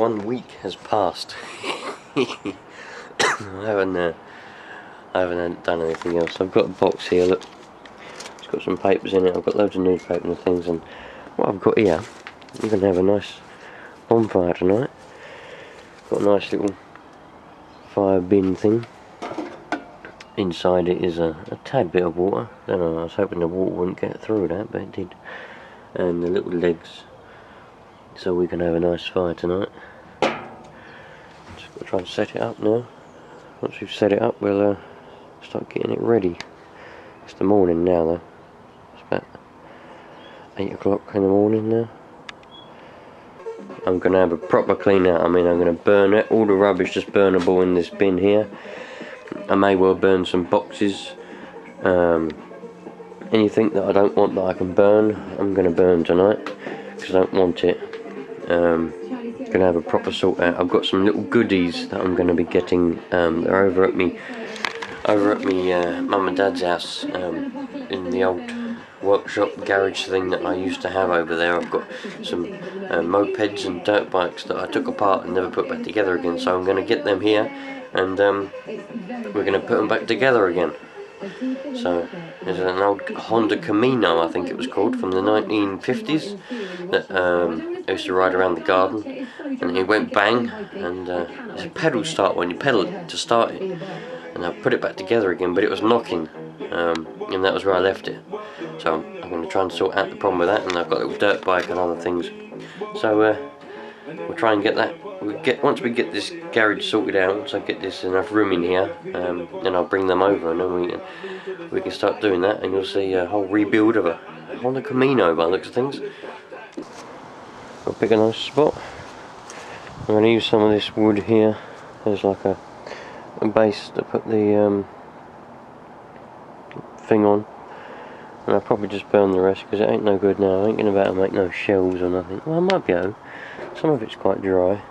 1 week has passed. I haven't done anything else. I've got a box here, look. It's got some papers in it. I've got loads of newspaper and things, and what I've got here, I'm going to have a nice bonfire tonight. Got a nice little fire bin thing. Inside it is a tad bit of water. I don't know, I was hoping the water wouldn't get through that, but it did. And the little legs, so we can have a nice fire tonight. Just got to try and set it up now. Once we've set it up, we'll start getting it ready. It's the morning now though. It's about 8 o'clock in the morning now. I'm going to have a proper clean out. I mean, I'm going to burn it, all the rubbish just burnable in this bin here. I may well burn some boxes. Anything that I don't want that I can burn, I'm going to burn tonight, because I don't want it. Going to have a proper sort out. I've got some little goodies that I'm going to be getting. They're over at me mum and dad's house, in the old workshop garage thing that I used to have over there. I've got some mopeds and dirt bikes that I took apart and never put back together again, so I'm going to get them here, and we're going to put them back together again. So there's an old Honda Camino, I think it was called, from the 1950s that I used to ride around the garden, and it went bang, and it's a pedal start when you pedal it to start it, and I put it back together again, but it was knocking, and that was where I left it. So I'm going to try and sort out the problem with that, and I've got a little dirt bike and other things. So we'll try and get that. Once we get this garage sorted out, once I get this enough room in here, then I'll bring them over, and then we can start doing that, and you'll see a whole rebuild of a Honda Camino by the looks of things. I'll pick a nice spot. I'm going to use some of this wood here as like a base to put the thing on, and I'll probably just burn the rest because it ain't no good now. I ain't going to be able to make no shells or nothing. Well, I might be able. Some of it's quite dry,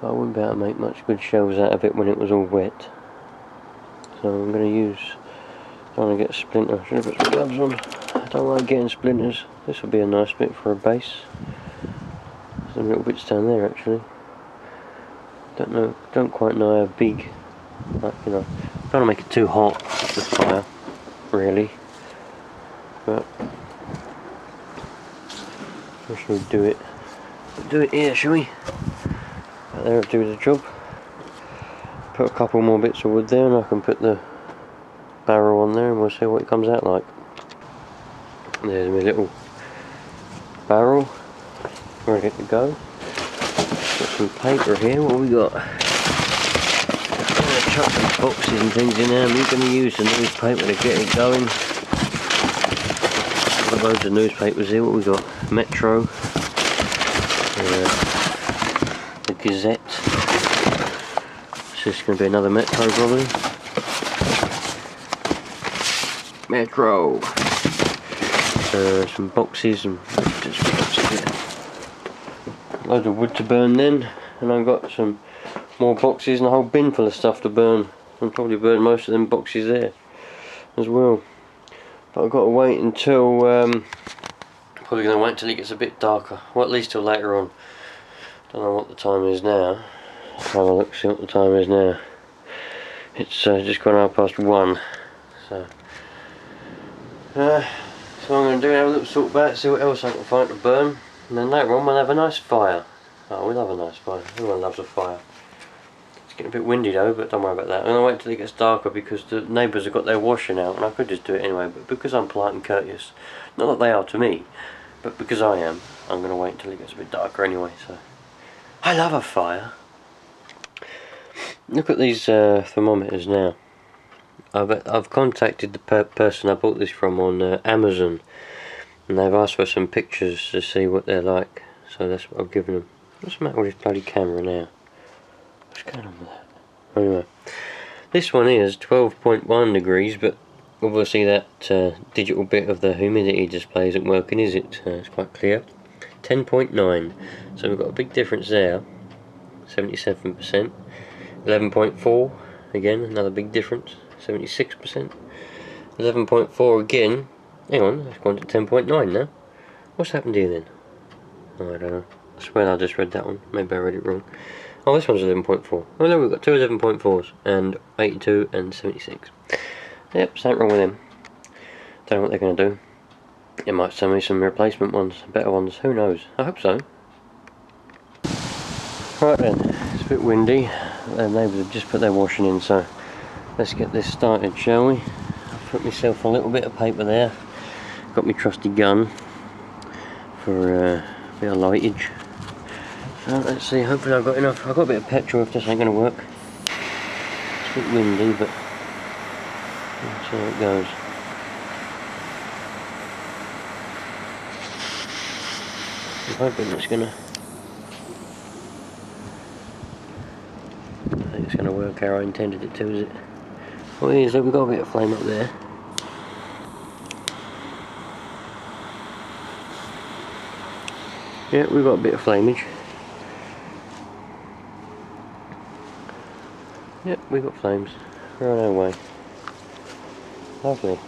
but I wouldn't be able to make much good shells out of it when it was all wet. So I'm going to use, trying to get a splinter. I should have put some gloves on. I don't like getting splinters. This will be a nice bit for a base. Some little bits down there actually. Don't quite know how big. Like, you know, I'm trying to make it too hot, the fire, really. But how should we do it? Do it here, shall we? Right there, it'll do the job. Put a couple more bits of wood there, and I can put the barrel on there, and we'll see what it comes out like. There's my little barrel, ready to go. Got some paper here. What have we got? I'm going to chuck some boxes and things in there. I'm going to use the newspaper to get it going. Got loads of newspapers here. What have we got? Metro, the Gazette. So this is going to be another Metro probably. Metro. Some boxes and loads of wood to burn then, and I've got some more boxes and a whole bin full of stuff to burn. I'll probably burn most of them boxes there as well. But I've got to wait until probably going to wait until it gets a bit darker, or at least till later on. Don't know what the time is now. Let's have a look, see what the time is now. It's just gone 1:30. So what I'm going to do, have a little sort about, see what else I can find to burn, and then later on we'll have a nice fire. Oh, we'll have a nice fire. Everyone loves a fire. It's getting a bit windy though, but don't worry about that. I'm going to wait till it gets darker because the neighbours have got their washing out, and I could just do it anyway, but because I'm polite and courteous, not that they are to me, but because I am, I'm going to wait until it gets a bit darker anyway. So I love a fire. Look at these thermometers now. I've contacted the person I bought this from on Amazon, and they've asked for some pictures to see what they're like, so that's what I've given them. What's the matter with this bloody camera now? What's going on with that? Anyway, this one is 12.1 degrees, but obviously that digital bit of the humidity display isn't working, is it? It's quite clear. 10.9, so we've got a big difference there. 77%. 11.4, again another big difference. 76%. 11.4 again. Hang on, it's gone to 10.9 now. What's happened here then? Oh, I don't know. I swear I just read that one. Maybe I read it wrong. Oh, this one's 11.4. Oh no, we've got two 11.4s and 82 and 76. Yep, something wrong with them. Don't know what they're going to do. It might send me some replacement ones, better ones. Who knows? I hope so. Right then, it's a bit windy. The neighbours have just put their washing in, so let's get this started, shall we? I've put myself a little bit of paper there. Got my trusty gun for a bit of lightage. So let's see, hopefully I've got enough. I've got a bit of petrol if this ain't going to work. It's a bit windy, but let's see how it goes. I'm hoping it's going to... I think it's going to work how I intended it to, is it? Well, here's it, we've got a bit of flame up there. Yeah, we've got a bit of flamage. Yep, we've got flames. We're on our way. Lovely.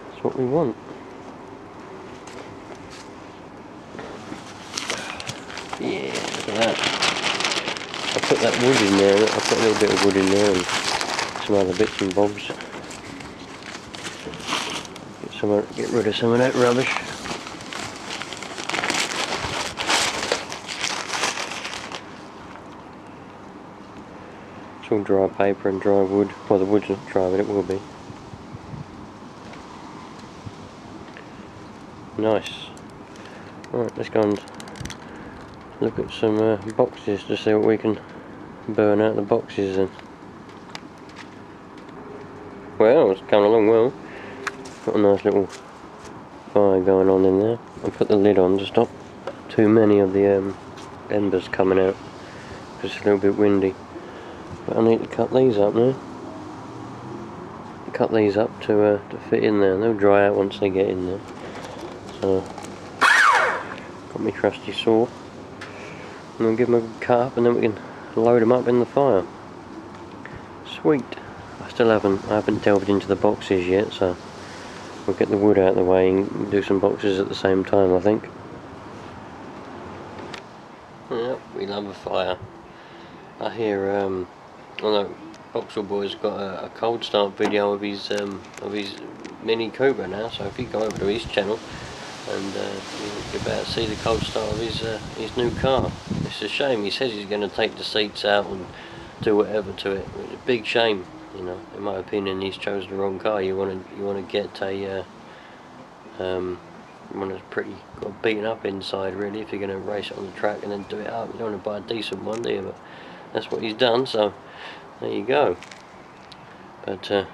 That's what we want. Yeah, look at that. I put that wood in there. I put a little bit of wood in there and some other bits and bobs. Get rid of some of that rubbish. It's all dry paper and dry wood. Well, the wood's not dry, but it will be. Nice. Right, let's go and look at some boxes to see what we can burn out the boxes in. Well, it's coming along well. Got a nice little fire going on in there. I'll put the lid on to stop too many of the embers coming out, because it's a little bit windy. But I need to cut these up now. Cut these up to fit in there. They'll dry out once they get in there. So, got my trusty saw. And we'll give them a cut up and then we can load them up in the fire. Sweet. I haven't delved into the boxes yet, so we'll get the wood out of the way and do some boxes at the same time, I think. Yep, we love a fire. I hear, although Vauxhall Boy's got a cold start video of his Mini Cooper now, so if you go over to his channel and you're about to see the cold start of his new car. It's a shame. He says he's going to take the seats out and do whatever to it. It's a big shame, you know. In my opinion, he's chosen the wrong car. You want to get a one that's pretty got beaten up inside, really, if you're going to race it on the track and then do it up. You don't want to buy a decent one, do you? But that's what he's done. So there you go. But go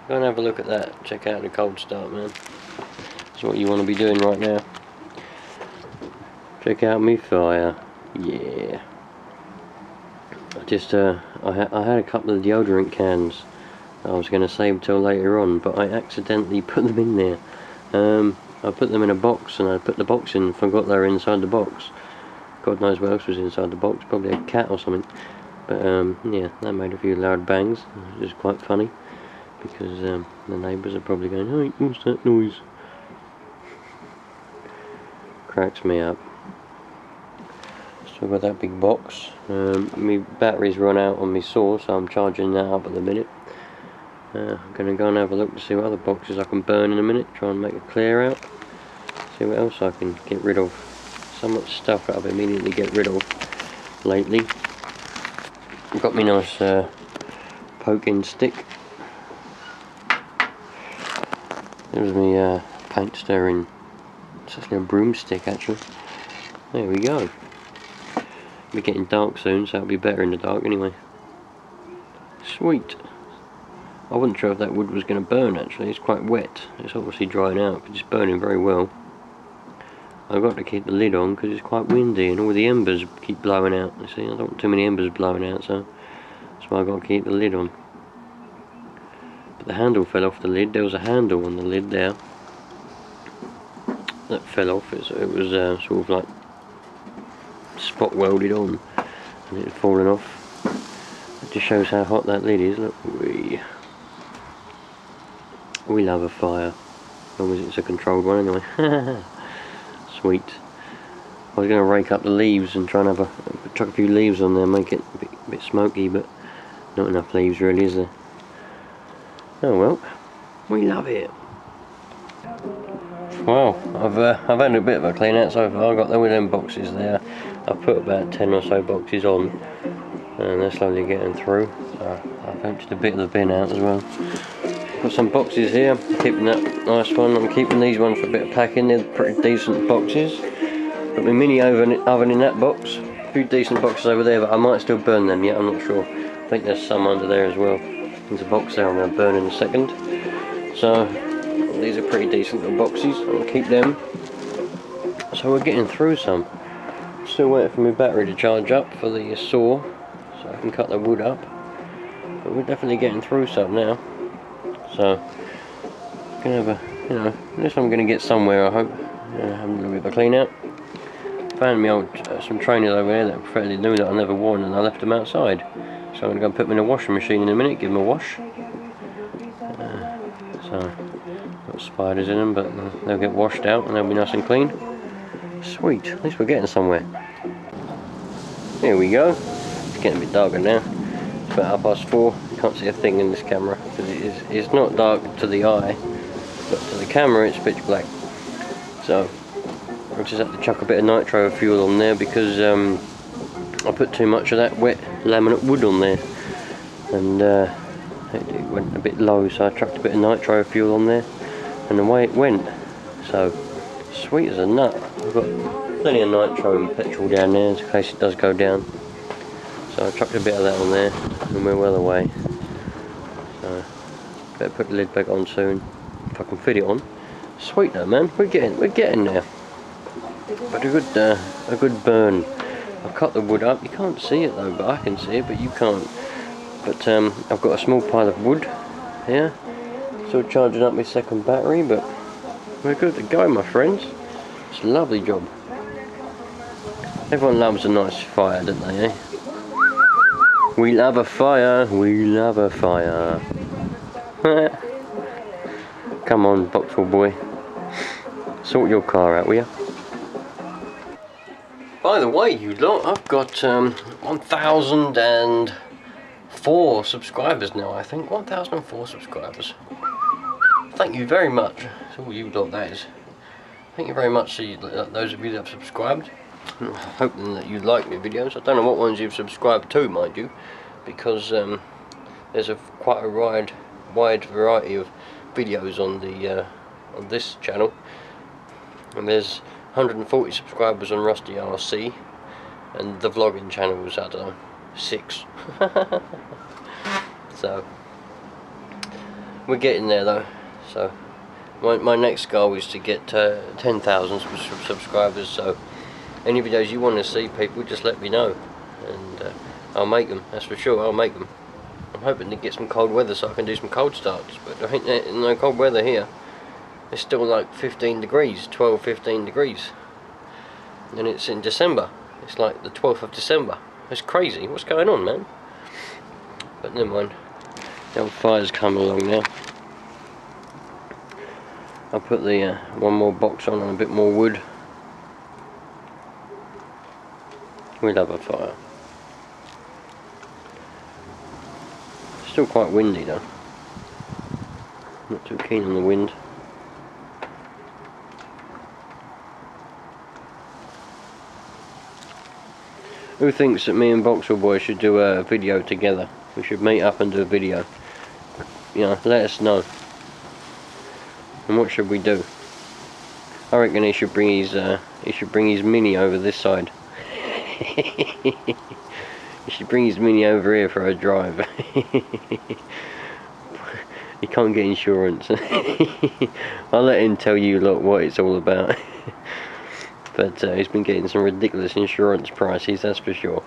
and have a look at that. Check out the cold start, man. That's what you want to be doing right now. Check out me fire. Yeah. I just I had a couple of deodorant cans that I was going to save till later on, but I accidentally put them in there. I put them in a box and I put the box in and forgot they were inside the box. God knows what else was inside the box, probably a cat or something. But yeah, that made a few loud bangs, which is quite funny, because the neighbours are probably going, "Hey, what's that noise?" Cracks me up. Still got that big box. My battery's run out on my saw, so I'm charging that up at the minute. I'm going to go and have a look to see what other boxes I can burn in a minute, try and make a clear out, see what else I can get rid of. So much stuff that I've immediately get rid of lately. I've got my nice poking stick. There's my paint stirring. It's actually a broomstick, actually. There we go. We're getting dark soon, so it'll be better in the dark anyway. Sweet. I wasn't sure if that wood was going to burn, actually. It's quite wet. It's obviously drying out, but it's burning very well. I've got to keep the lid on because it's quite windy and all the embers keep blowing out. You see, I don't want too many embers blowing out, so that's why I've got to keep the lid on. But the handle fell off the lid. There was a handle on the lid there that fell off. It was sort of like spot welded on and it had fallen off. It just shows how hot that lid is. Look, we love a fire, as long as it's a controlled one anyway. Sweet. I was going to rake up the leaves and try and chuck a few leaves on there, make it a bit smoky, but not enough leaves really, is there? Oh well, we love it. Well, I've had a bit of a clean out so far. I've got them boxes there. I've put about 10 or so boxes on, and they're slowly getting through. I've emptied a bit of the bin out as well. Got some boxes here. I'm keeping that nice one. I'm keeping these ones for a bit of packing. They're pretty decent boxes. Got my mini oven in that box. A few decent boxes over there, but I might still burn them yet. I'm not sure. I think there's some under there as well. There's a box there I'm going to burn in a second. So these are pretty decent little boxes. I'm going to keep them. So we're getting through some. Still waiting for my battery to charge up for the saw, so I can cut the wood up. But we're definitely getting through some now. So gonna have at least I'm gonna get somewhere. I hope. Have a little bit of a clean out. Found me old some trainers over there that are fairly new that I never worn, and I left them outside. So I'm gonna go and put them in a washing machine in a minute, give them a wash. So got spiders in them, but they'll get washed out and they'll be nice and clean. Sweet, at least we're getting somewhere. Here we go. It's getting a bit darker now. It's about 4:30. You can't see a thing in this camera because it's not dark to the eye, but to the camera it's pitch black. So I just have to chuck a bit of nitro fuel on there because I put too much of that wet laminate wood on there, and it went a bit low, so I chucked a bit of nitro fuel on there, and away it went. So sweet as a nut. I've got plenty of nitro and petrol down there in case it does go down. So I chucked a bit of that on there, and we're well away. So better put the lid back on soon if I can fit it on. Sweet though, man. We're getting there. But a good burn. I've cut the wood up. You can't see it though, but I can see it, but you can't. But I've got a small pile of wood here. Still charging up my second battery, but we're good to go, my friends. It's a lovely job. Everyone loves a nice fire, don't they, eh? We love a fire, we love a fire. Come on, Boxall boy. Sort your car out, will you? By the way, you lot, I've got 1,004 subscribers now, I think. 1,004 subscribers. Thank you very much. That's all you lot, that is. Thank you very much to those of you that have subscribed. I'm hoping that you like my videos. I don't know what ones you've subscribed to, mind you, because there's quite a wide variety of videos on this channel, and there's 140 subscribers on Rusty RC, and the vlogging channel was, I don't know, 6. So we're getting there though. So my next goal is to get 10,000 subscribers. So any videos you want to see, people, just let me know, and I'll make them. That's for sure. I'll make them. I'm hoping to get some cold weather so I can do some cold starts, but I think there's no cold weather here. It's still like 15 degrees, 12, 15 degrees, and it's in December. It's like the 12th of December. It's crazy. What's going on, man? But never mind. The old fire's coming along now. I'll put the one more box on and a bit more wood. We love a fire. Still quite windy though. Not too keen on the wind. Who thinks that me and Boxall Boy should do a video together? We should meet up and do a video. You know, let us know. And what should we do? I reckon he should bring his mini over this side. He should bring his mini over here for a drive. He can't get insurance. I'll let him tell you lot what it's all about. But he's been getting some ridiculous insurance prices, that's for sure.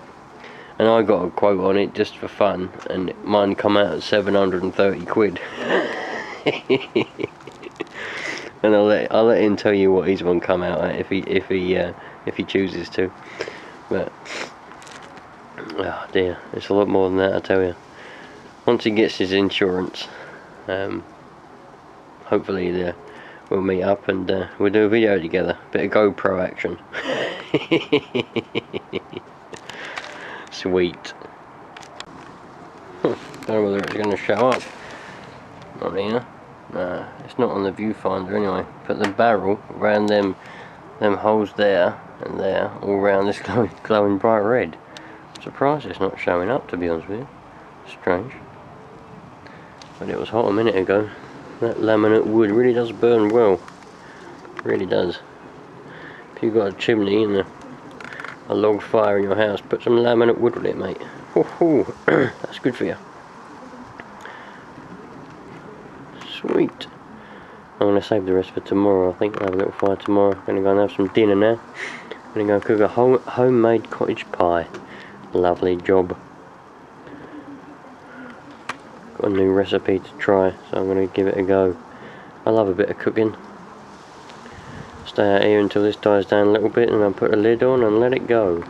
And I got a quote on it just for fun, and mine come out at 730 quid. And I'll let him tell you what his one come out at if he chooses to. But oh dear, it's a lot more than that, I tell you. Once he gets his insurance, hopefully we'll meet up and we'll do a video together. Bit of GoPro action. Sweet. Don't know whether it's going to show up. Not here. No, it's not on the viewfinder anyway. Put the barrel around them holes there and there, all around this glowing bright red. I'm surprised it's not showing up, to be honest with you. Strange. But it was hot a minute ago. That laminate wood really does burn well. Really does. If you've got a chimney and a log fire in your house, put some laminate wood with it, mate. That's good for you. Sweet. I'm going to save the rest for tomorrow. I think I'll have a little fire tomorrow. I'm going to go and have some dinner now. I'm going to go cook a homemade cottage pie. Lovely job. Got a new recipe to try, so I'm going to give it a go. I love a bit of cooking. Stay out here until this dies down a little bit, and I'll put a lid on and let it go.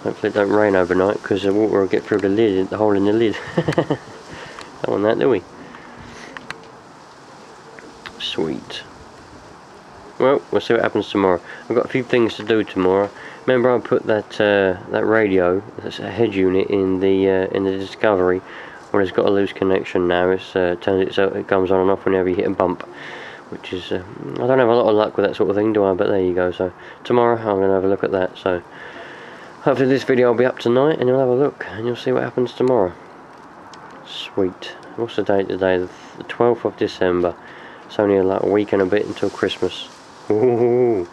Hopefully it don't rain overnight, because the water will get through the lid, the hole in the lid. Don't want that, do we? Sweet. Well, we'll see what happens tomorrow. I've got a few things to do tomorrow. Remember, I put that radio, that's a head unit in the Discovery. Well, it's got a loose connection now. It's turns itself, it comes on and off whenever you hit a bump, which is I don't have a lot of luck with that sort of thing, do I? But there you go. So tomorrow I'm going to have a look at that. So hopefully this video will be up tonight, and you'll have a look, and you'll see what happens tomorrow. Sweet. What's the date today? The 12th of December. It's only like a week and a bit until Christmas. Ooh.